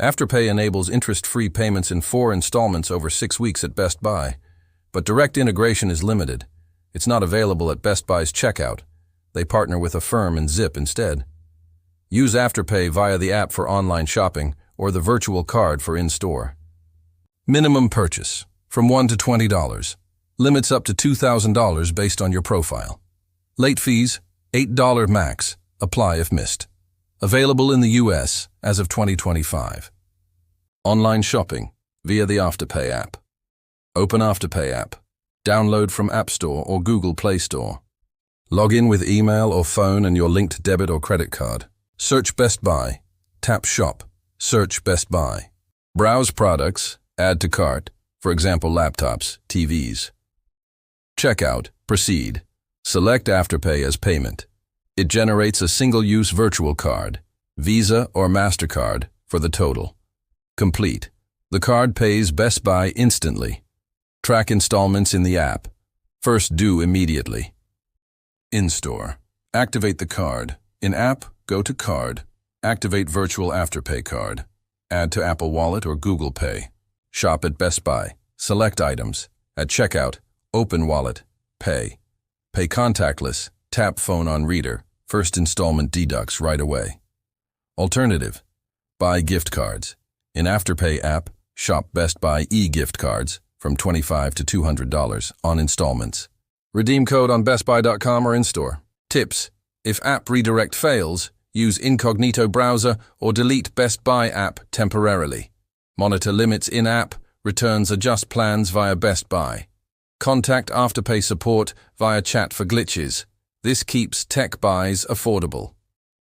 Afterpay enables interest-free payments in 4 installments over 6 weeks at Best Buy, but direct integration is limited. It's not available at Best Buy's checkout. They partner with Affirm and Zip instead. Use Afterpay via the app for online shopping or the virtual card for in-store. Minimum purchase, from $1 to $20. Limits up to $2,000 based on your profile. Late fees, $8 max. Apply if missed. Available in the US as of 2025. Online shopping via the Afterpay app. Open Afterpay app. Download from App Store or Google Play Store. Log in with email or phone and your linked debit or credit card. Search Best Buy. Tap Shop. Search Best Buy. Browse products. Add to cart. For example, laptops, TVs. Checkout. Proceed. Select Afterpay as payment. It generates a single-use virtual card, Visa or MasterCard, for the total. Complete. The card pays Best Buy instantly. Track installments in the app. First due immediately. In-store. Activate the card. In app, go to Card. Activate Virtual Afterpay card. Add to Apple Wallet or Google Pay. Shop at Best Buy. Select items. At checkout, open wallet. Pay. Pay contactless. Tap phone on reader. First installment deducts right away. Alternative. Buy gift cards. In Afterpay app, shop Best Buy e-gift cards from $25 to $200 on installments. Redeem code on bestbuy.com or in-store. Tips. If app redirect fails, use incognito browser or delete Best Buy app temporarily. Monitor limits in-app, returns adjust plans via Best Buy. Contact Afterpay support via chat for glitches. This keeps tech buys affordable.